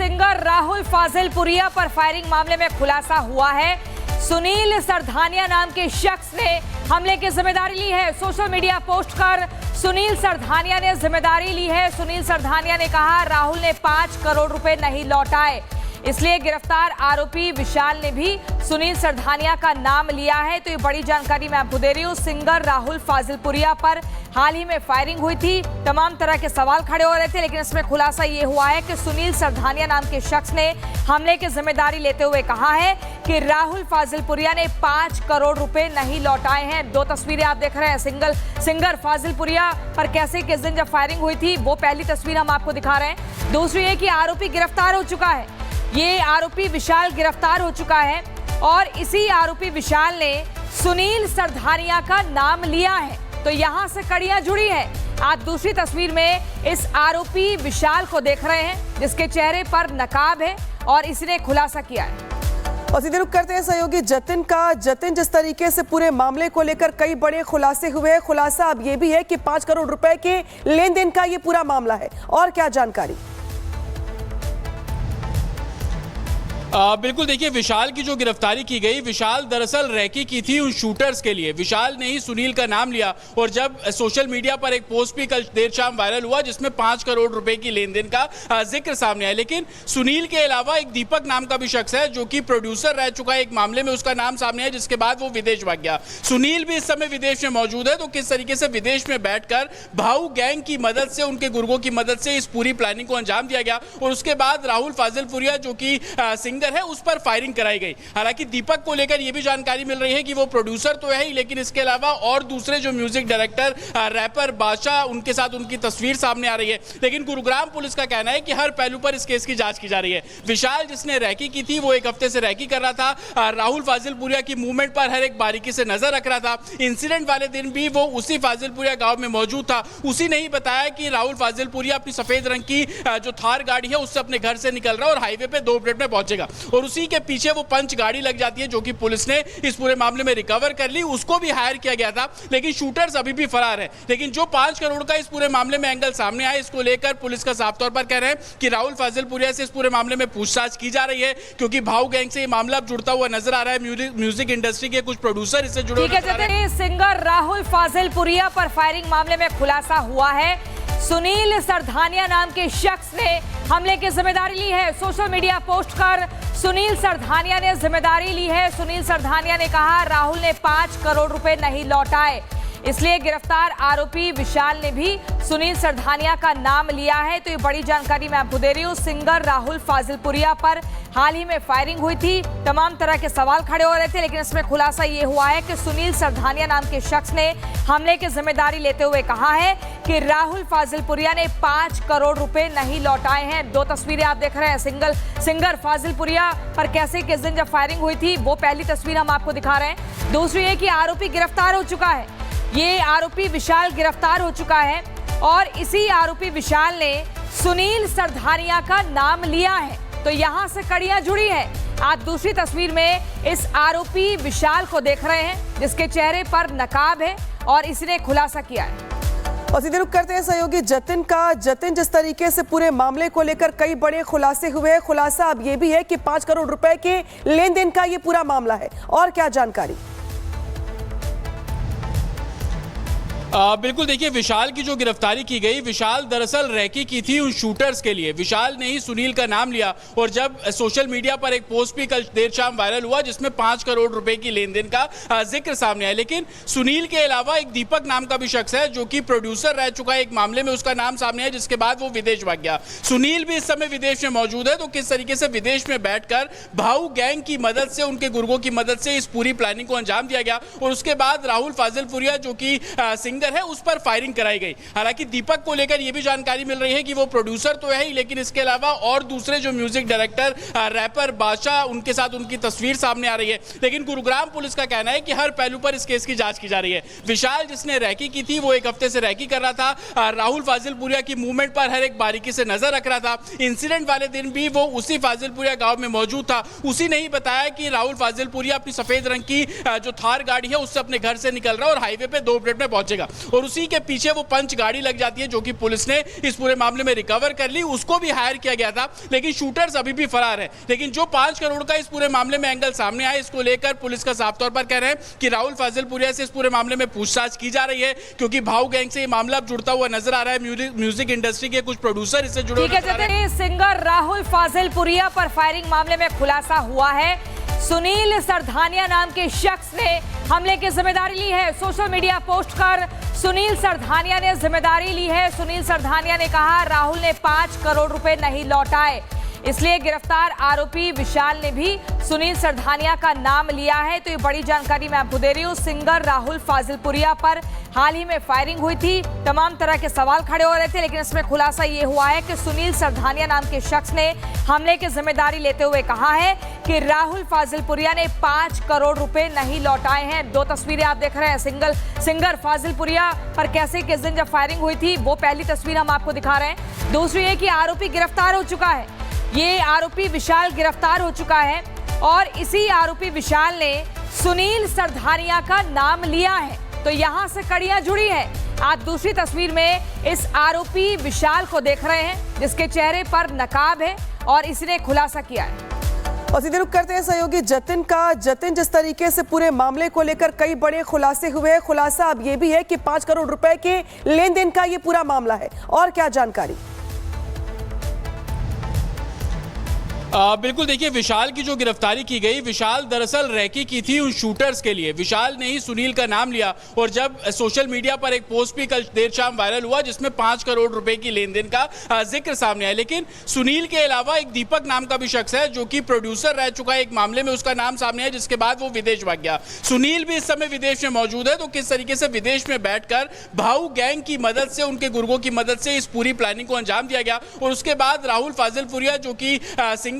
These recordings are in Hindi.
सिंगर राहुल फाजिलपुरिया पर फायरिंग मामले में खुलासा हुआ है। सुनील सरधानिया नाम के शख्स ने हमले की जिम्मेदारी ली है। सोशल मीडिया पोस्ट कर सुनील सरधानिया ने जिम्मेदारी ली है। सुनील सरधानिया ने कहा राहुल ने 5 करोड़ रुपए नहीं लौटाए, इसलिए गिरफ्तार आरोपी विशाल ने भी सुनील सरधानिया का नाम लिया है। तो ये बड़ी जानकारी मैं आपको दे रही हूँ। सिंगर राहुल फाजिलपुरिया पर हाल ही में फायरिंग हुई थी। तमाम तरह के सवाल खड़े हो रहे थे, लेकिन इसमें खुलासा ये हुआ है कि सुनील सरधानिया नाम के शख्स ने हमले की जिम्मेदारी लेते हुए कहा है कि राहुल फाजिलपुरिया ने 5 करोड़ रुपए नहीं लौटाए हैं। 2 तस्वीरें आप देख रहे हैं। सिंगर फाजिलपुरिया पर कैसे किस दिन जब फायरिंग हुई थी वो पहली तस्वीर हम आपको दिखा रहे हैं। दूसरी है कि आरोपी गिरफ्तार हो चुका है। ये आरोपी विशाल गिरफ्तार हो चुका है और इसी आरोपी विशाल ने सुनील सरधानिया का नाम लिया है। तो यहां से कड़ियां जुड़ी हैं। आप दूसरी तस्वीर में इस आरोपी विशाल को देख रहे हैं, जिसके चेहरे पर नकाब है और इसने खुलासा किया है। और सीधे रुक करते हैं सहयोगी जतिन का। जतिन, जिस तरीके से पूरे मामले को लेकर कई बड़े खुलासे हुए हैं, खुलासा अब ये भी है कि 5 करोड़ रुपए के लेन देन का ये पूरा मामला है, और क्या जानकारी? बिल्कुल, देखिए विशाल की जो गिरफ्तारी की गई, विशाल दरअसल रैकी की थी उन शूटर्स के लिए। विशाल ने ही सुनील का नाम लिया और जब सोशल मीडिया पर एक पोस्ट भी कल देर शाम वायरल हुआ जिसमें 5 करोड़ रुपए की लेन देन का जिक्र सामने आया। लेकिन सुनील के अलावा एक दीपक नाम का भी शख्स है जो कि प्रोड्यूसर रह चुका है। एक मामले में उसका नाम सामने आया जिसके बाद वो विदेश भाग गया। सुनील भी इस समय विदेश में मौजूद है। तो किस तरीके से विदेश में बैठकर भाऊ गैंग की मदद से, उनके गुर्गों की मदद से इस पूरी प्लानिंग को अंजाम दिया गया और उसके बाद राहुल फाजिलपुरिया जो कि है उस पर फायरिंग कराई गई। हालांकि दीपक को लेकर यह भी जानकारी मिल रही है कि वो प्रोड्यूसर तो है ही, लेकिन इसके अलावा और दूसरे जो म्यूजिक डायरेक्टर रैपर बादशाह, उनके साथ उनकी तस्वीर सामने आ रही है। लेकिन गुरुग्राम पुलिस का कहना है कि हर पहलू पर इस केस की जांच की जा रही है। विशाल जिसने रैकी की थी वो एक हफ्ते से रैकी कर रहा था, राहुल फाजिलपुरिया की मूवमेंट पर हर एक बारीकी से नजर रख रहा था। इंसिडेंट वाले दिन भी वो उसी फाजिलपुरिया गांव में मौजूद था। उसी ने ही बताया कि राहुल फाजिलपुरिया अपनी सफेद रंग की जो थार गाड़ी है उससे अपने घर से निकल रहा है और हाईवे पे 2 मिनट में पहुंचेगा और उसी के पीछे वो पंच गाड़ी लग जाती है जो कि पुलिस ने इस पूरे मामले में रिकवर कर ली। उसको भी हायर किया गया था, लेकिन शूटर्स अभी भी फरार है। लेकिन जो 5 करोड़ का इस पूरे मामले में एंगल सामने आया, इसको लेकर पुलिस का साफ तौर पर कह रहे हैं कि राहुल फाजिलपुरिया से इस पूरे मामले में पूछताछ की जा रही है, क्योंकि भाऊ गैंग से ये मामला अब जुड़ता हुआ नजर आ रहा है। म्यूजिक इंडस्ट्री के कुछ प्रोड्यूसर इससे जुड़े हुए। सिंगर राहुल फाजिलपुरिया पर फायरिंग मामले में खुलासा हुआ है। सुनील सरधानिया नाम के शख्स ने हमले की जिम्मेदारी ली है। सोशल मीडिया पोस्ट कर सुनील सरधानिया ने जिम्मेदारी ली है। सुनील सरधानिया ने कहा राहुल ने 5 करोड़ रुपए नहीं लौटाए, इसलिए गिरफ्तार आरोपी विशाल ने भी सुनील सरधानिया का नाम लिया है। तो ये बड़ी जानकारी मैं आपको दे रही हूँ। सिंगर राहुल फाजिलपुरिया पर हाल ही में फायरिंग हुई थी। तमाम तरह के सवाल खड़े हो रहे थे, लेकिन इसमें खुलासा ये हुआ है कि सुनील सरधानिया नाम के शख्स ने हमले की जिम्मेदारी लेते हुए कहा है कि राहुल फाजिलपुरिया ने 5 करोड़ रुपए नहीं लौटाए हैं। 2 तस्वीरें आप देख रहे हैं। सिंगर फाजिलपुरिया पर कैसे किस दिन जब फायरिंग हुई थी वो पहली तस्वीर हम आपको दिखा रहे हैं। दूसरी है कि आरोपी गिरफ्तार हो चुका है। ये आरोपी विशाल गिरफ्तार हो चुका है और इसी आरोपी विशाल ने सुनील सरधानिया का नाम लिया है। तो यहां से कड़ियां जुड़ी हैं। आप दूसरी तस्वीर में इस आरोपी विशाल को देख रहे हैं, जिसके चेहरे पर नकाब है और इसने खुलासा किया है। और सीधे रुक करते हैं सहयोगी जतिन का। जतिन, जिस तरीके से पूरे मामले को लेकर कई बड़े खुलासे हुए हैं, खुलासा अब ये भी है कि 5 करोड़ रुपए के लेन देन का ये पूरा मामला है, और क्या जानकारी? बिल्कुल, देखिए विशाल की जो गिरफ्तारी की गई, विशाल दरअसल रैकी की थी उन शूटर्स के लिए। विशाल ने ही सुनील का नाम लिया और जब सोशल मीडिया पर एक पोस्ट भी कल देर शाम वायरल हुआ जिसमें 5 करोड़ रुपए की लेन देन का जिक्र सामने आया। लेकिन सुनील के अलावा एक दीपक नाम का भी शख्स है जो कि प्रोड्यूसर रह चुका है। एक मामले में उसका नाम सामने आया जिसके बाद वो विदेश भाग गया। सुनील भी इस समय विदेश में मौजूद है। तो किस तरीके से विदेश में बैठकर भाऊ गैंग की मदद से, उनके गुर्गों की मदद से इस पूरी प्लानिंग को अंजाम दिया गया और उसके बाद राहुल फाजिलपुरिया जो कि है उस पर फायरिंग कराई गई। हालांकि दीपक को लेकर यह भी जानकारी मिल रही है कि वो प्रोड्यूसर तो है ही, लेकिन इसके अलावा और दूसरे जो म्यूजिक डायरेक्टर रैपर बादशाह, उनके साथ उनकी तस्वीर सामने आ रही है। लेकिन गुरुग्राम पुलिस का कहना है कि हर पहलू पर इस केस की जांच की जा रही है। विशाल जिसने रैकी की थी वो एक हफ्ते से रैकी कर रहा था, राहुल फाजिलपुरिया की मूवमेंट पर हर एक बारीकी से नजर रख रहा था। इंसिडेंट वाले दिन भी वो उसी फाजिलपुरिया गांव में मौजूद था। उसी ने ही बताया कि राहुल फाजिलपुरिया अपनी सफेद रंग की जो थार गाड़ी है उससे अपने घर से निकल रहा है और हाईवे पे 2 मिनट में पहुंचेगा और उसी के पीछे वो पंच गाड़ी लग जाती है जो कि पुलिस ने इस पूरे मामले में रिकवर कर ली। उसको भी हायर किया गया था, लेकिन शूटर्स अभी भी फरार है। लेकिन जो 5 करोड़ का इस पूरे मामले में एंगल सामने आया, इसको लेकर पुलिस का साफ तौर पर कह रहे हैं कि राहुल फाजिलपुरिया से इस पूरे मामले में पूछताछ की जा रही है, क्योंकि भाऊ गैंग से ये मामला अब जुड़ता हुआ नजर आ रहा है। म्यूजिक इंडस्ट्री के कुछ प्रोड्यूसर इससे जुड़े ठीक है, सिंगर राहुल फाजिलपुरिया पर फायरिंग मामले में खुलासा हुआ है। सुनील सरधानिया नाम के शख्स ने हमले की जिम्मेदारी ली है। सोशल मीडिया पोस्ट कर सुनील सरधानिया ने जिम्मेदारी ली है। सुनील सरधानिया ने कहा राहुल ने 5 करोड़ रुपए नहीं लौटाए, इसलिए गिरफ्तार आरोपी विशाल ने भी सुनील सरधानिया का नाम लिया है। तो ये बड़ी जानकारी मैं आपको दे रही हूँ। सिंगर राहुल फाजिलपुरिया पर हाल ही में फायरिंग हुई थी, तमाम तरह के सवाल खड़े हो रहे थे, लेकिन इसमें खुलासा ये हुआ है कि सुनील सरधानिया नाम के शख्स ने हमले की जिम्मेदारी लेते हुए कहा है कि राहुल फाजिलपुरिया ने 5 करोड़ रुपए नहीं लौटाए हैं। 2 तस्वीरें आप देख रहे हैं। सिंगर फाजिलपुरिया पर कैसे किस दिन जब फायरिंग हुई थी वो पहली तस्वीर हम आपको दिखा रहे हैं। दूसरी है कि आरोपी गिरफ्तार हो चुका है। ये आरोपी विशाल गिरफ्तार हो चुका है और इसी आरोपी विशाल ने सुनील सरधानिया का नाम लिया है। तो यहां से कड़ियां जुड़ी हैं। आप दूसरी तस्वीर में इस आरोपी विशाल को देख रहे हैं, जिसके चेहरे पर नकाब है और इसने खुलासा किया है। और सीधे रुख करते हैं सहयोगी जतिन का। जतिन, जिस तरीके से पूरे मामले को लेकर कई बड़े खुलासे हुए हैं, खुलासा अब ये भी है कि 5 करोड़ रुपए के लेन देन का ये पूरा मामला है, और क्या जानकारी? बिल्कुल, देखिए, विशाल की जो गिरफ्तारी की गई, विशाल दरअसल रैकी की थी उन शूटर्स के लिए। विशाल ने ही सुनील का नाम लिया और जब सोशल मीडिया पर एक पोस्ट भी कल देर शाम वायरल हुआ जिसमें 5 करोड़ रुपए की लेन देन का जिक्र सामने आया। लेकिन सुनील के अलावा एक दीपक नाम का भी शख्स है जो कि प्रोड्यूसर रह चुका है। एक मामले में उसका नाम सामने आया जिसके बाद वो विदेश भाग गया। सुनील भी इस समय विदेश में मौजूद है। तो किस तरीके से विदेश में बैठकर भाऊ गैंग की मदद से, उनके गुर्गों की मदद से इस पूरी प्लानिंग को अंजाम दिया गया और उसके बाद राहुल फाजिलपुरिया जो कि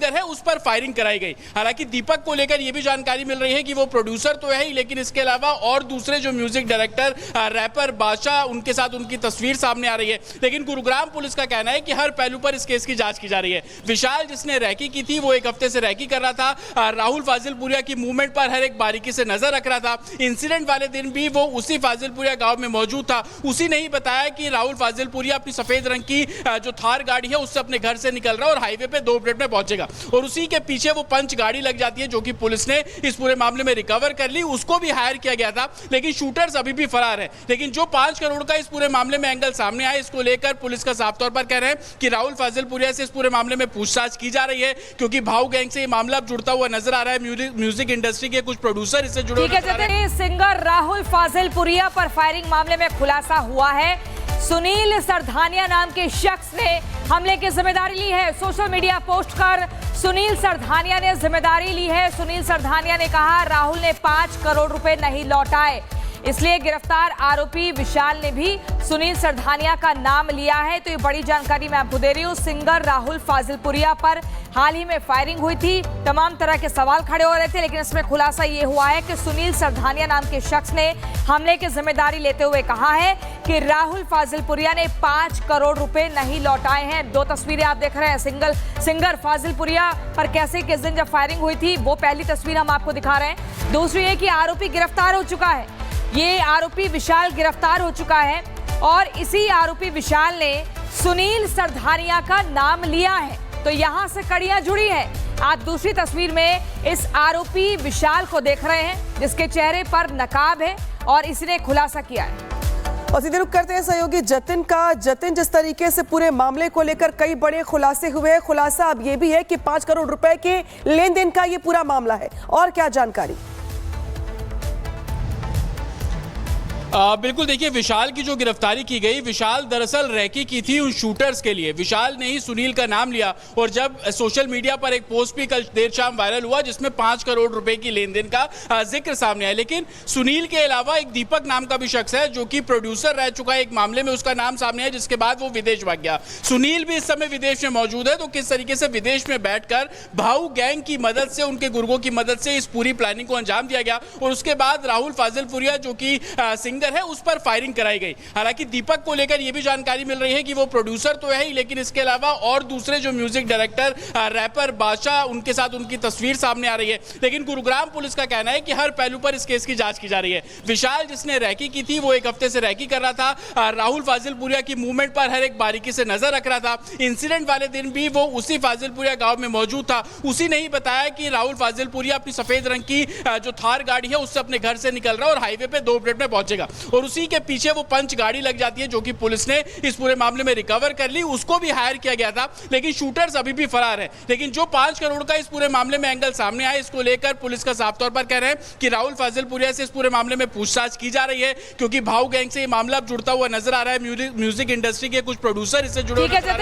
है उस पर फायरिंग कराई गई। हालांकि दीपक को लेकर यह भी जानकारी मिल रही है कि वो प्रोड्यूसर तो है ही, लेकिन इसके अलावा और दूसरे जो म्यूजिक डायरेक्टर, रैपर बादशाह, उनके साथ उनकी तस्वीर सामने आ रही है। लेकिन गुरुग्राम पुलिस का कहना है कि हर पहलू पर इस केस की जांच की जा रही है। विशाल जिसने रैकी की थी वो 1 हफ्ते से रैकी कर रहा था, राहुल फाजिलपुरिया की मूवमेंट पर हर एक बारीकी से नजर रख रहा था। इंसिडेंट वाले दिन भी वो उसी फाजिलपुरिया गांव में मौजूद था। उसी ने ही बताया कि राहुल फाजिलपुरिया अपनी सफेद रंग की जो थार गाड़ी है उससे अपने घर से निकल रहा है और हाईवे पे 2 मिनट में पहुंचेगा और उसी के पीछे वो पंच गाड़ी लग जाती है जो कि पुलिस ने इस पूरे मामले में रिकवर कर ली। उसको भी हायर किया गया था, लेकिन शूटर्स अभी भी फरार है। लेकिन जो 5 करोड़ का इस पूरे मामले में एंगल सामने आया, इसको लेकर पुलिस का साफ तौर पर कह रहे हैं कि राहुल फाजिलपुरिया से इस पूरे मामले में पूछताछ की जा रही है, क्योंकि भाऊ गैंग से ये मामला अब जुड़ता हुआ नजर आ रहा है। म्यूजिक इंडस्ट्री के कुछ प्रोड्यूसर इससे जुड़े हैं। सिंगर राहुल फाजिलपुरिया पर फायरिंग मामले में खुलासा हुआ है। सुनील सरधानिया नाम के शख्स ने हमले की जिम्मेदारी ली है। सोशल मीडिया पोस्ट कर सुनील सरधानिया ने जिम्मेदारी ली है। सुनील सरधानिया ने कहा राहुल ने 5 करोड़ रुपए नहीं लौटाए, इसलिए गिरफ्तार आरोपी विशाल ने भी सुनील सरधानिया का नाम लिया है। तो ये बड़ी जानकारी मैं आपको दे रही हूँ। सिंगर राहुल फाजिलपुरिया पर हाल ही में फायरिंग हुई थी, तमाम तरह के सवाल खड़े हो रहे थे, लेकिन इसमें खुलासा ये हुआ है कि सुनील सरधानिया नाम के शख्स ने हमले की जिम्मेदारी लेते हुए कहा है कि राहुल फाजिलपुरिया ने 5 करोड़ रुपए नहीं लौटाए हैं। 2 तस्वीरें आप देख रहे हैं। सिंगर फाजिलपुरिया पर कैसे किस दिन जब फायरिंग हुई थी वो पहली तस्वीर हम आपको दिखा रहे हैं। दूसरी है कि आरोपी गिरफ्तार हो चुका है। ये आरोपी विशाल गिरफ्तार हो चुका है और इसी आरोपी विशाल ने सुनील सरधानिया का नाम लिया है। तो यहां से कड़ियां जुड़ी हैं। आप दूसरी तस्वीर में इस आरोपी विशाल को देख रहे हैं, जिसके चेहरे पर नकाब है और इसने खुलासा किया है। और सीधे रुख करते हैं सहयोगी जतिन का। जतिन, जिस तरीके से पूरे मामले को लेकर कई बड़े खुलासे हुए हैं, खुलासा अब ये भी है कि 5 करोड़ रुपए के लेन देन का ये पूरा मामला है, और क्या जानकारी? बिल्कुल, देखिए, विशाल की जो गिरफ्तारी की गई, विशाल दरअसल रैकी की थी उन शूटर्स के लिए। विशाल ने ही सुनील का नाम लिया और जब सोशल मीडिया पर एक पोस्ट भी कल देर शाम वायरल हुआ जिसमें 5 करोड़ रुपए की लेन देन का जिक्र सामने आया। लेकिन सुनील के अलावा एक दीपक नाम का भी शख्स है जो कि प्रोड्यूसर रह चुका है। एक मामले में उसका नाम सामने आया जिसके बाद वो विदेश भाग गया। सुनील भी इस समय विदेश में मौजूद है। तो किस तरीके से विदेश में बैठकर भाऊ गैंग की मदद से, उनके गुर्गों की मदद से इस पूरी प्लानिंग को अंजाम दिया गया और उसके बाद राहुल फाजिलपुरिया जो कि सिंगर है उस पर फायरिंग कराई गई। हालांकि दीपक को लेकर यह भी जानकारी मिल रही है कि वो प्रोड्यूसर तो है ही, लेकिन इसके अलावा और दूसरे जो म्यूजिक डायरेक्टर, रैपर बादशाह, उनके साथ उनकी तस्वीर सामने आ रही है। लेकिन गुरुग्राम पुलिस का कहना है कि हर पहलू पर इस केस की जांच की जा रही है। विशाल जिसने रैकी की थी वो एक हफ्ते से रैकी कर रहा था, राहुल फाजिलपुरिया की मूवमेंट पर हर एक बारीकी से नजर रख रहा था। इंसिडेंट वाले दिन भी वो उसी फाजिलपुरिया गांव में मौजूद था। उसी ने ही बताया कि राहुल फाजिलपुरिया अपनी सफेद रंग की जो थार गाड़ी है उससे अपने घर से निकल रहा है और हाईवे पे 2 मिनट में पहुंचेगा, और उसी के पीछे वो पंच गाड़ी लग जाती है जो कि पुलिस ने इस पूरे मामले में रिकवर कर ली। उसको भी हायर किया गया था, लेकिन शूटर्स अभी भी फरार है। लेकिन जो 5 करोड़ का इस पूरे मामले में एंगल सामने आया, इसको लेकर पुलिस का साफ तौर पर कह रहे हैं कि राहुल फाजिलपुरिया से इस पूरे मामले में पूछताछ की जा रही है, क्योंकि भाऊ गैंग से ये मामला जुड़ता हुआ नजर आ रहा है। म्यूजिक इंडस्ट्री के कुछ प्रोड्यूसर इससे जुड़े हुए नजर आ रहे हैं।